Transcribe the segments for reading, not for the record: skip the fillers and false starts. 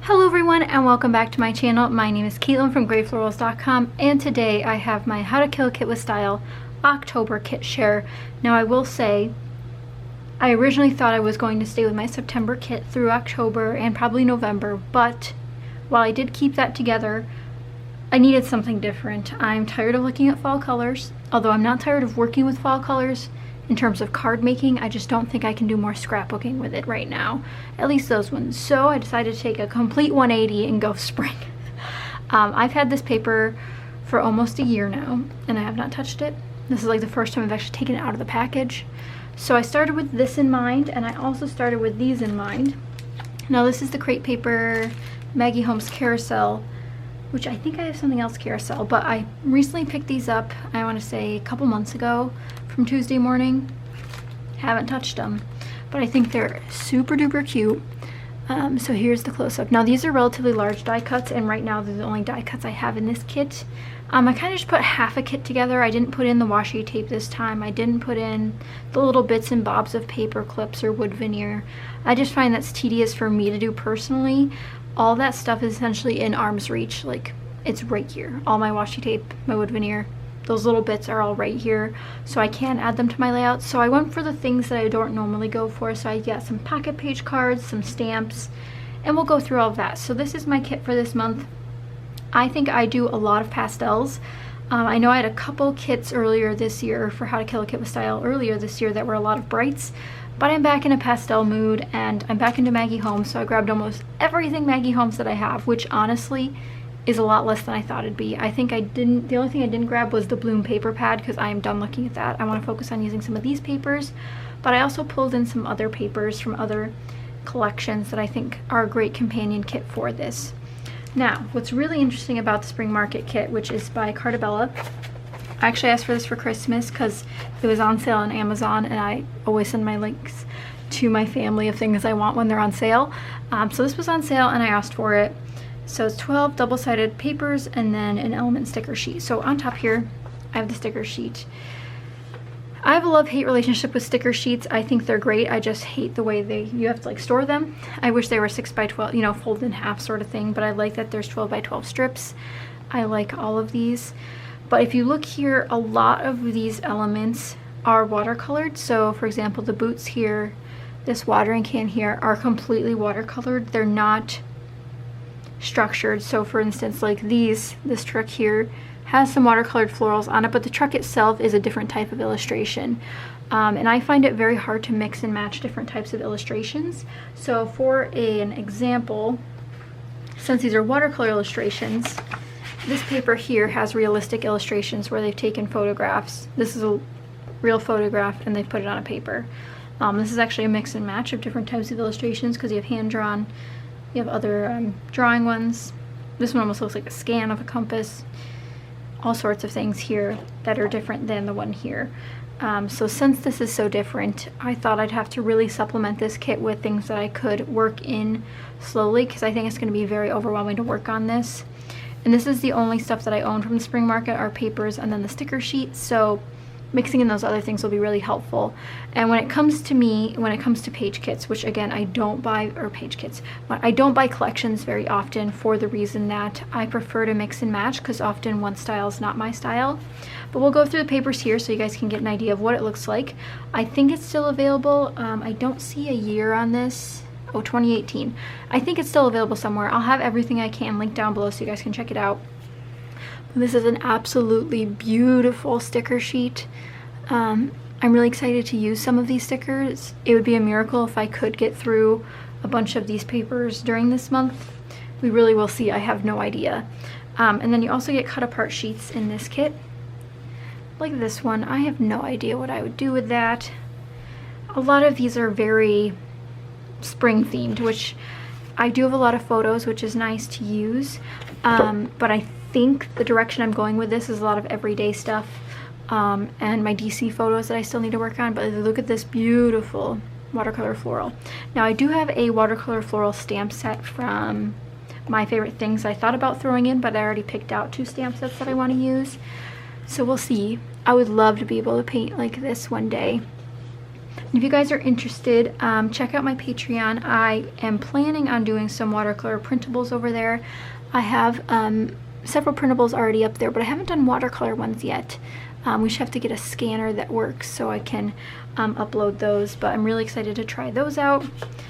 Hello everyone and welcome back to my channel. My name is Caitlin from Florals.com, and today I have my How to Kill a Kit with Style October kit share. Now I will say, I originally thought I was going to stay with my September kit through October and probably November, but while I did keep that together, I needed something different. I'm tired of looking at fall colors, although I'm not tired of working with fall colors. In terms of card making, I just don't think I can do more scrapbooking with it right now. At least those ones. So I decided to take a complete 180 and go spring. I've had this paper for almost a year now, and I have not touched it. This is like the first time I've actually taken it out of the package. So I started with this in mind, and I also started with these in mind. Now this is the Crate Paper Maggie Holmes Carousel, which I think I have something else carousel, but I recently picked these up, I want to say a couple months ago, from Tuesday Morning. Haven't touched them, but I think they're super duper cute. So here's the close-up. Now these are relatively large die cuts, and right now they're the only die cuts I have in this kit. I kind of just put half a kit together. I didn't put in the washi tape this time. I didn't put in the little bits and bobs of paper clips or wood veneer. I just find that's tedious for me to do personally. All that stuff is essentially in arm's reach. Like, it's right here. All my washi tape, my wood veneer, those little bits are all right here, so I can add them to my layout. So I went for the things that I don't normally go for. So I got some pocket page cards, some stamps, and we'll go through all of that. So this is my kit for this month. I think I do a lot of pastels. I know I had a couple kits earlier this year for How to Kill a Kit with Style earlier this year that were a lot of brights, but I'm back in a pastel mood and I'm back into Maggie Holmes, so I grabbed almost everything Maggie Holmes that I have, which honestly is a lot less than I thought it'd be. I think the only thing I didn't grab was the Bloom paper pad because I am done looking at that. I want to focus on using some of these papers, but I also pulled in some other papers from other collections that I think are a great companion kit for this. Now, what's really interesting about the Spring Market kit, which is by Cartabella, I actually asked for this for Christmas because it was on sale on Amazon, and I always send my links to my family of things I want when they're on sale. So this was on sale and I asked for it. So it's 12 double-sided papers and then an element sticker sheet. So on top here, I have the sticker sheet. I have a love-hate relationship with sticker sheets. I think they're great. I just hate the way you have to like store them. I wish they were 6 by 12, you know, fold in half sort of thing, but I like that there's 12 by 12 strips. I like all of these. But if you look here, a lot of these elements are watercolored. So for example, the boots here, this watering can here are completely watercolored. They're not structured. So for instance, like this truck here has some watercolored florals on it, but the truck itself is a different type of illustration. And I find it very hard to mix and match different types of illustrations. So for an example, since these are watercolor illustrations, this paper here has realistic illustrations where they've taken photographs. This is a real photograph and they've put it on a paper. This is actually a mix and match of different types of illustrations because you have hand-drawn, you have other drawing ones. This one almost looks like a scan of a compass. All sorts of things here that are different than the one here. So since this is so different, I thought I'd have to really supplement this kit with things that I could work in slowly because I think it's going to be very overwhelming to work on this. And this is the only stuff that I own from the Spring Market are papers and then the sticker sheet. So mixing in those other things will be really helpful. And when it comes to page kits, which again I don't buy, or page kits, I don't buy collections very often for the reason that I prefer to mix and match because often one style is not my style. But we'll go through the papers here so you guys can get an idea of what it looks like. I think it's still available. I don't see a year on this. Oh, 2018. I think it's still available somewhere. I'll have everything I can linked down below so you guys can check it out. This is an absolutely beautiful sticker sheet. I'm really excited to use some of these stickers. It would be a miracle if I could get through a bunch of these papers during this month. We really will see. I have no idea. And then you also get cut apart sheets in this kit. Like this one. I have no idea what I would do with that. A lot of these are very spring themed, which I do have a lot of photos, which is nice to use. But I think the direction I'm going with this is a lot of everyday stuff and my DC photos that I still need to work on. But look at this beautiful watercolor floral. Now I do have a watercolor floral stamp set from My Favorite Things I thought about throwing in, but I already picked out 2 stamp sets that I want to use, so we'll see. I would love to be able to paint like this one day. And if you guys are interested, check out my Patreon. I am planning on doing some watercolor printables over there. I have several printables already up there, but I haven't done watercolor ones yet. We should have to get a scanner that works so I can upload those, but I'm really excited to try those out.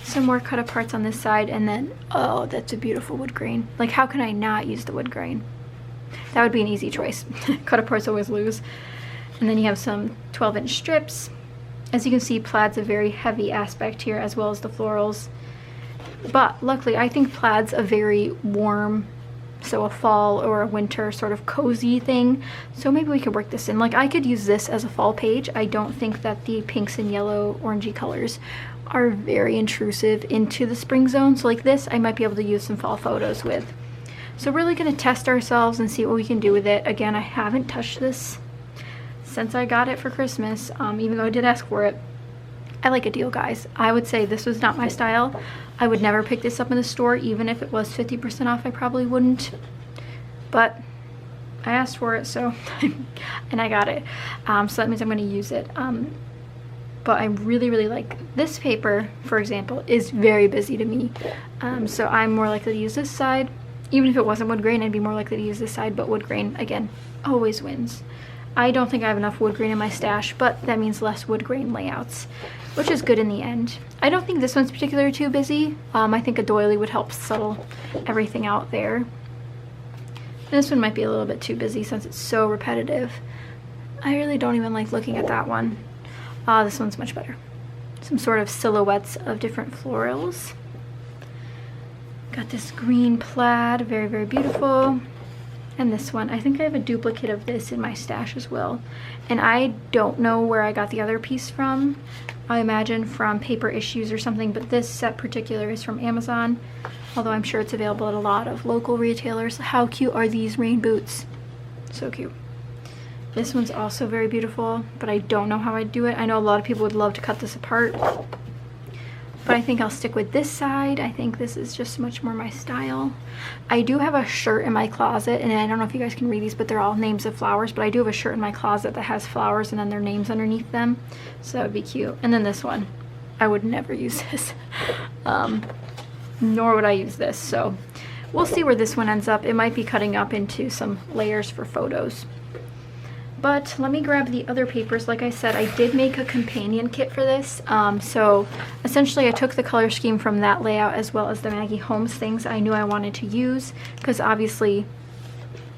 Some more cut aparts on this side, and then, oh, that's a beautiful wood grain. Like, how can I not use the wood grain? That would be an easy choice. Cut aparts always lose. And then you have some 12-inch strips. As you can see, plaid's a very heavy aspect here, as well as the florals. But luckily, I think plaid's a very warm, so a fall or a winter sort of cozy thing. So maybe we could work this in. Like, I could use this as a fall page. I don't think that the pinks and yellow orangey colors are very intrusive into the spring zone. So like this, I might be able to use some fall photos with. So we're really gonna test ourselves and see what we can do with it. Again, I haven't touched this since I got it for Christmas, even though I did ask for it. I like a deal, guys. I would say this was not my style. I would never pick this up in the store. Even if it was 50% off, I probably wouldn't. But I asked for it, so, and I got it. So that means I'm gonna use it. But I really, really like this paper, for example, is very busy to me. So I'm more likely to use this side. Even if it wasn't wood grain, I'd be more likely to use this side, but wood grain, again, always wins. I don't think I have enough wood grain in my stash, but that means less wood grain layouts, which is good in the end. I don't think this one's particularly too busy. I think a doily would help settle everything out there. And this one might be a little bit too busy since it's so repetitive. I really don't even like looking at that one. This one's much better. Some sort of silhouettes of different florals. Got this green plaid, very, very beautiful. And this one, I think I have a duplicate of this in my stash as well. And I don't know where I got the other piece from. I imagine from Paper Issues or something, but this set particular is from Amazon, although I'm sure it's available at a lot of local retailers. How cute are these rain boots? So cute. This one's also very beautiful, but I don't know how I'd do it. I know a lot of people would love to cut this apart, but I think I'll stick with this side. I think this is just much more my style. I do have a shirt in my closet, and I don't know if you guys can read these, but they're all names of flowers, but I do have a shirt in my closet that has flowers and then their names underneath them, so that would be cute. And then this one, I would never use this, nor would I use this, so we'll see where this one ends up. It might be cutting up into some layers for photos. But let me grab the other papers. Like I said, I did make a companion kit for this. So essentially I took the color scheme from that layout as well as the Maggie Holmes things I knew I wanted to use, because obviously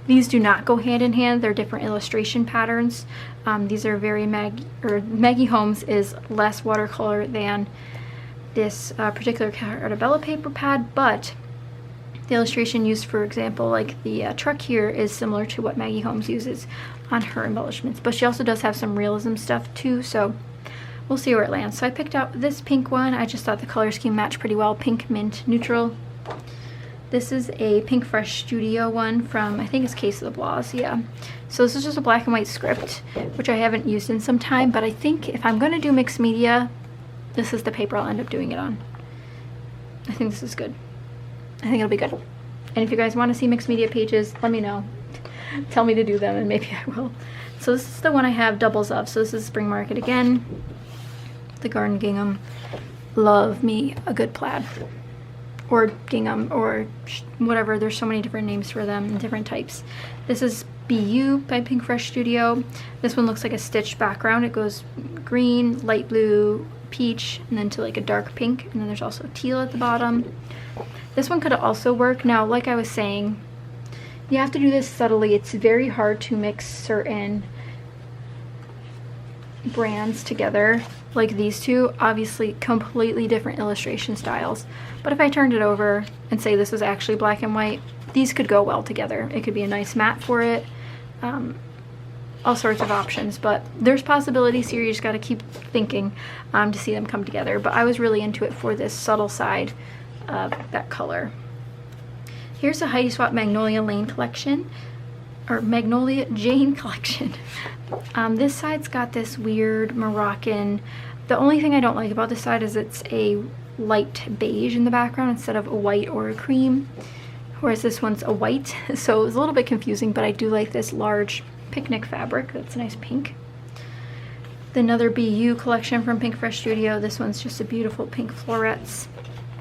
these do not go hand in hand. They're different illustration patterns. These are very Maggie Holmes is less watercolor than this particular Cartabella paper pad, but the illustration used, for example, like the truck here, is similar to what Maggie Holmes uses on her embellishments, but she also does have some realism stuff too, so we'll see where it lands. So I picked out this pink one. I just thought the color scheme matched pretty well. Pink, mint, neutral. This is a Pink Fresh Studio one from, I think it's Case of the Blahs, yeah. So this is just a black and white script, which I haven't used in some time, but I think if I'm going to do mixed media, this is the paper I'll end up doing it on. I think this is good. I think it'll be good. And if you guys want to see mixed media pages, let me know. Tell me to do them and maybe I will. So this is the one I have doubles of. So this is Spring Market again. The Garden Gingham. Love me a good plaid. Or gingham or whatever. There's so many different names for them and different types. This is BU by Pink Fresh Studio. This one looks like a stitched background. It goes green, light blue, peach, and then to like a dark pink. And then there's also teal at the bottom. This one could also work. Now, like I was saying, you have to do this subtly. It's very hard to mix certain brands together, like these two. Obviously, completely different illustration styles. But if I turned it over and say this was actually black and white, these could go well together. It could be a nice matte for it. All sorts of options, but there's possibilities here. You just got to keep thinking to see them come together. But I was really into it for this subtle side of that color. Here's a Heidi Swapp Magnolia Lane collection, or Magnolia Jane collection. This side's got this weird Moroccan. The only thing I don't like about this side is it's a light beige in the background instead of a white or a cream, whereas this one's a white, so it's a little bit confusing, but I do like this large picnic fabric. That's a nice pink. Another BU collection from Pink Fresh Studio. This one's just a beautiful pink florets.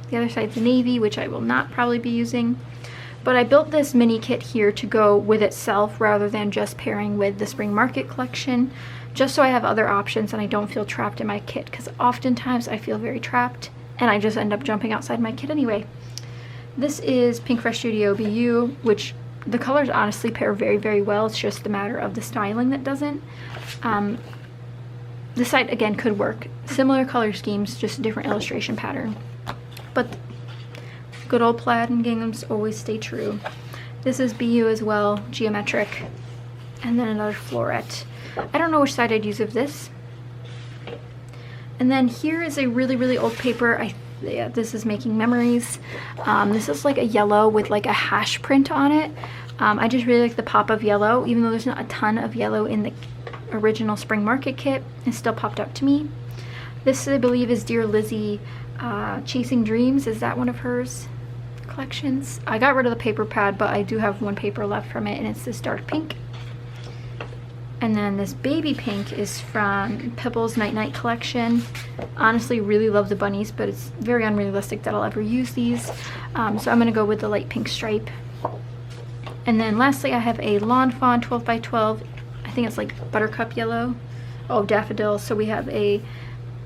The other side's navy, which I will not probably be using. But I built this mini kit here to go with itself rather than just pairing with the Spring Market collection, just so I have other options and I don't feel trapped in my kit, because oftentimes I feel very trapped and I just end up jumping outside my kit anyway. This is Pink Fresh Studio BU, which the colors honestly pair very, very well. It's just a matter of the styling that doesn't. This side, again, could work. Similar color schemes, just a different illustration pattern. But good old plaid and ginghams always stay true. This is BU as well, geometric. And then another floret. I don't know which side I'd use of this. And then here is a really, really old paper. Yeah, this is Making Memories. This is like a yellow with like a hash print on it. I just really like the pop of yellow, even though there's not a ton of yellow in the original Spring Market kit. It still popped up to me. This, I believe, is Dear Lizzie Chasing Dreams. Is that one of hers collections? I got rid of the paper pad, but I do have one paper left from it, and it's this dark pink. And then this baby pink is from Pipple's Night Night collection. Honestly, really love the bunnies, but it's very unrealistic that I'll ever use these. So I'm gonna go with the light pink stripe. And then lastly, I have a Lawn Fawn 12 by 12. I think it's like buttercup yellow. Oh, daffodil. So we have a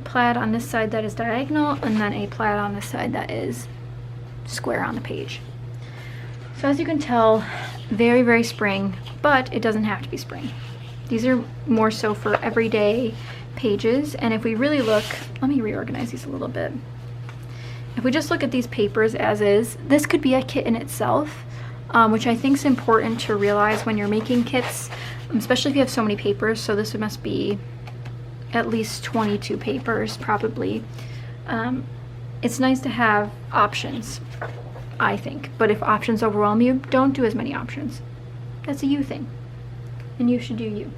plaid on this side that is diagonal, and then a plaid on this side that is square on the page. So as you can tell, very, very spring, but it doesn't have to be spring. These are more so for everyday pages. And if we really look, let me reorganize these a little bit. If we just look at these papers as is, this could be a kit in itself, which I think is important to realize when you're making kits, especially if you have so many papers. So this must be at least 22 papers probably. It's nice to have options, I think, but if options overwhelm you, don't do as many options. That's a you thing, and you should do you.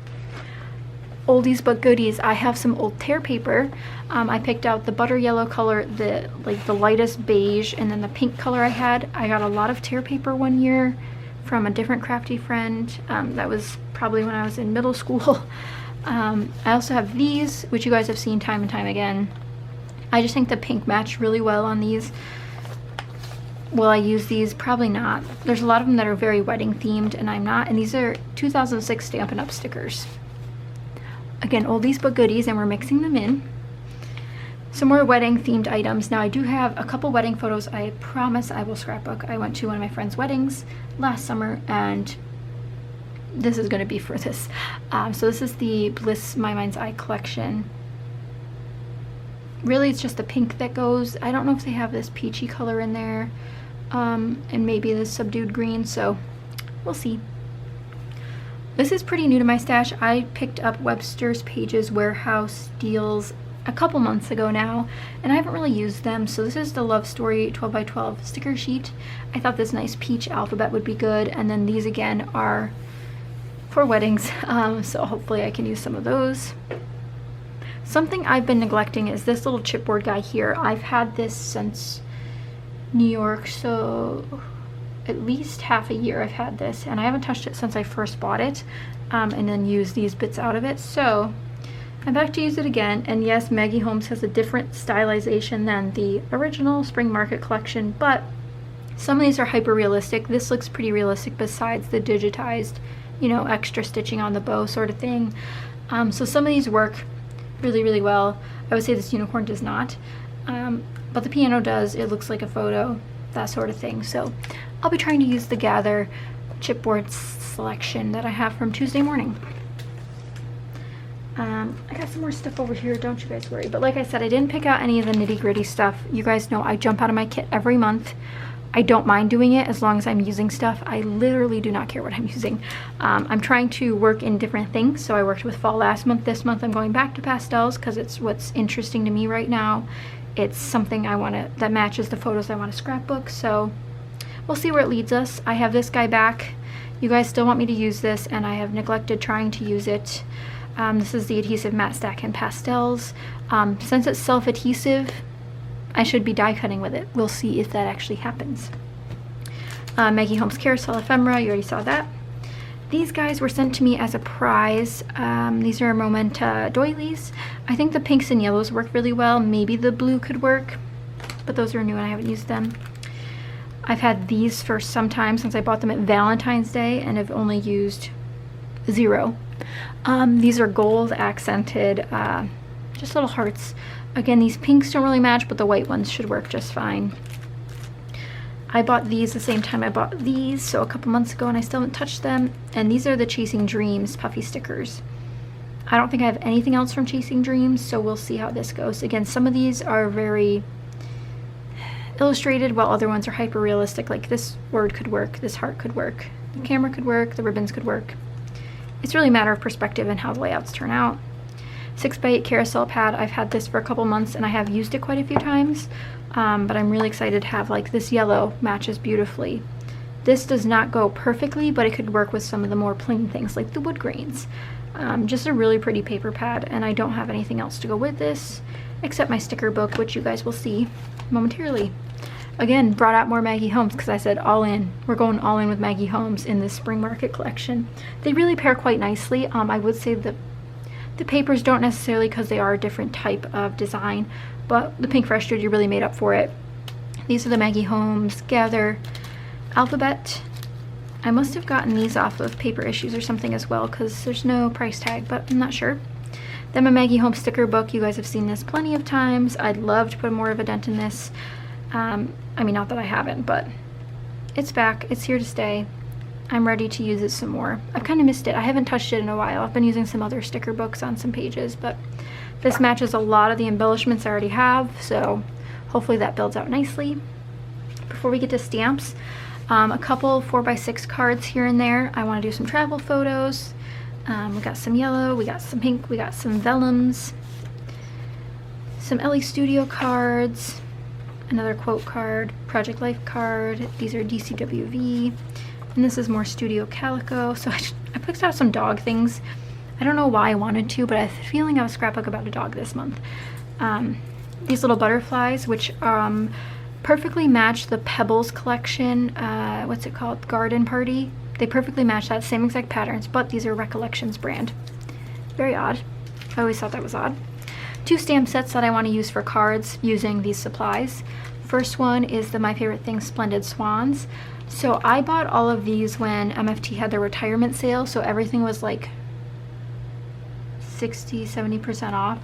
Oldies but goodies. I have some old tear paper. I picked out the butter yellow color, the lightest beige, and then the pink color I had. I got a lot of tear paper one year from a different crafty friend. That was probably when I was in middle school. I also have these, which you guys have seen time and time again. I just think the pink matched really well on these. Will I use these? Probably not. There's a lot of them that are very wedding themed, and I'm not. And these are 2006 Stampin' Up! Stickers. Again, oldies but goodies, and we're mixing them in. Some more wedding themed items. Now I do have a couple wedding photos I promise I will scrapbook. I went to one of my friend's weddings last summer, and this is going to be for this. So this is the Bliss My Mind's Eye collection. Really, it's just the pink that goes. I don't know if they have this peachy color in there, and maybe this subdued green, so we'll see. This is pretty new to my stash. I picked up Webster's Pages Warehouse deals a couple months ago now, and I haven't really used them. So this is the Love Story 12 by 12 sticker sheet. I thought this nice peach alphabet would be good, and then these again are for weddings, so hopefully I can use some of those. Something I've been neglecting is this little chipboard guy here. I've had this since New York, so at least half a year I've had this, and I haven't touched it since I first bought it, and then used these bits out of it. So I'm back to use it again, and yes, Maggie Holmes has a different stylization than the original Spring Market collection, but some of these are hyper realistic. This looks pretty realistic besides the digitized, you know, extra stitching on the bow sort of thing. So some of these work really, really well. I would say this unicorn does not, but the piano does. It looks like a photo, that sort of thing. So I'll be trying to use the Gather chipboard selection that I have from Tuesday morning. I got some more stuff over here, don't you guys worry. But like I said, I didn't pick out any of the nitty-gritty stuff. You guys know I jump out of my kit every month. I don't mind doing it as long as I'm using stuff. I literally do not care what I'm using. I'm trying to work in different things. So I worked with fall last month. This month I'm going back to pastels because it's what's interesting to me right now. It's something I want to, that matches the photos I want to scrapbook. So we'll see where it leads us. I have this guy back. You guys still want me to use this, and I have neglected trying to use it. This is the adhesive matte stack in pastels. Since it's self-adhesive, I should be die cutting with it. We'll see if that actually happens. Maggie Holmes Carousel Ephemera, you already saw that. These guys were sent to me as a prize. These are Momenta doilies. I think the pinks and yellows work really well. Maybe the blue could work, but those are new and I haven't used them. I've had these for some time since I bought them at Valentine's Day and have only used 0. These are gold accented, just little hearts. Again, these pinks don't really match, but the white ones should work just fine. I bought these the same time I bought these, so a couple months ago, and I still haven't touched them. And these are the Chasing Dreams puffy stickers. I don't think I have anything else from Chasing Dreams, so we'll see how this goes. Again, some of these are very illustrated, while other ones are hyper realistic. Like this word could work, this heart could work, the camera could work, the ribbons could work. It's really a matter of perspective and how the layouts turn out. 6x8 carousel pad. I've had this for a couple months and I have used it quite a few times, but I'm really excited to have, like, this yellow matches beautifully. This does not go perfectly, but it could work with some of the more plain things like the wood grains. Just a really pretty paper pad, and I don't have anything else to go with this except my sticker book, which you guys will see momentarily. Again, brought out more Maggie Holmes because I said all in. We're going all in with Maggie Holmes in this spring market collection. They really pair quite nicely. I would say that the papers don't necessarily, because they are a different type of design, but the pink fresh duty really made up for it. These are the Maggie Holmes Gather Alphabet. I must have gotten these off of Paper Issues or something as well, because there's no price tag, but I'm not sure. Then my Maggie Holmes sticker book. You guys have seen this plenty of times. I'd love to put more of a dent in this. I mean, not that I haven't, but it's back. It's here to stay. I'm ready to use it some more. I've kind of missed it. I haven't touched it in a while. I've been using some other sticker books on some pages, but this matches a lot of the embellishments I already have, so hopefully that builds out nicely. Before we get to stamps, a couple 4x6 cards here and there. I want to do some travel photos. We got some yellow, we got some pink, we got some vellums, some LE Studio cards, another quote card, Project Life card. These are DCWV. And this is more Studio Calico. So I picked out some dog things. I don't know why I wanted to, but I have a feeling I was scrapbook about a dog this month. These little butterflies, which perfectly match the Pebbles collection. What's it called? Garden Party. They perfectly match that, same exact patterns, but these are Recollections brand. Very odd. I always thought that was odd. 2 stamp sets that I want to use for cards using these supplies. First one is the My Favorite Things Splendid Swans. So I bought all of these when MFT had their retirement sale, so everything was like 60-70% off.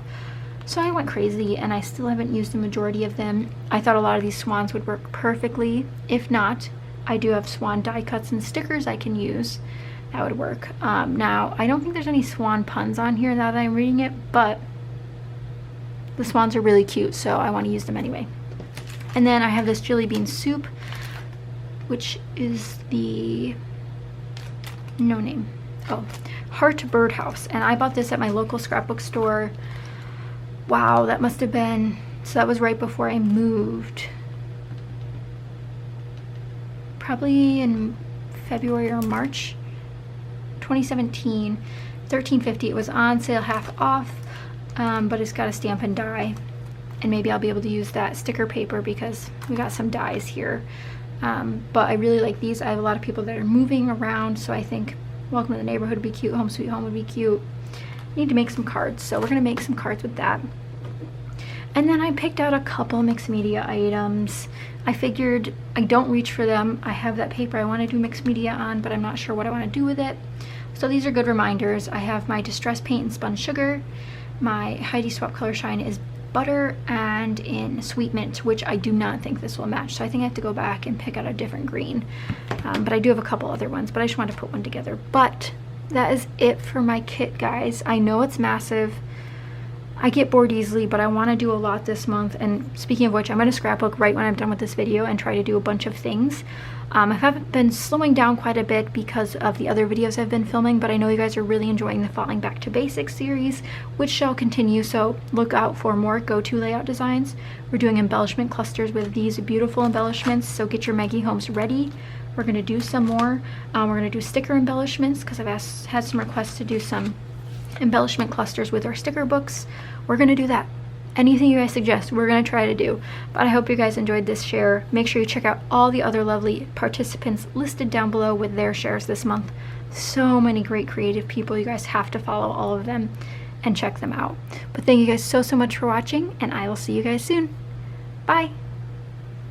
So I went crazy and I still haven't used the majority of them. I thought a lot of these swans would work perfectly. If not, I do have swan die cuts and stickers I can use. That would work. Now, I don't think there's any swan puns on here now that I'm reading it, but the swans are really cute, so I want to use them anyway. And then I have this Jelly Bean Soup, which is the no name. Oh, Heart Birdhouse. And I bought this at my local scrapbook store. Wow, that must have been, so that was right before I moved. Probably in February or March 2017. $13.50. It was on sale, half off, but it's got a stamp and die. And maybe I'll be able to use that sticker paper because we got some dies here. But I really like these. I have a lot of people that are moving around, so I think Welcome to the Neighborhood would be cute, Home Sweet Home would be cute. Need to make some cards, so we're gonna make some cards with that. And then I picked out a couple mixed media items. I figured I don't reach for them. I have that paper I want to do mixed media on, but I'm not sure what I want to do with it. So these are good reminders. I have my Distress Paint in Spun Sugar. My Heidi Swap Color Shine is Butter and in Sweet Mint, which I do not think this will match. So I think I have to go back and pick out a different green. But I do have a couple other ones, but I just wanted to put one together. But that is it for my kit, guys. I know it's massive. I get bored easily, but I want to do a lot this month. And speaking of which, I'm going to scrapbook right when I'm done with this video and try to do a bunch of things. I have been slowing down quite a bit because of the other videos I've been filming, but I know you guys are really enjoying the Falling Back to Basics series, which shall continue, so look out for more go-to layout designs. We're doing embellishment clusters with these beautiful embellishments, so get your Maggie Holmes ready. We're going to do some more. We're going to do sticker embellishments because I've had some requests to do some embellishment clusters with our sticker books. We're going to do that. Anything you guys suggest, we're going to try to do. But I hope you guys enjoyed this share. Make sure you check out all the other lovely participants listed down below with their shares this month. So many great creative people. You guys have to follow all of them and check them out. But thank you guys so much for watching, and I will see you guys soon. Bye.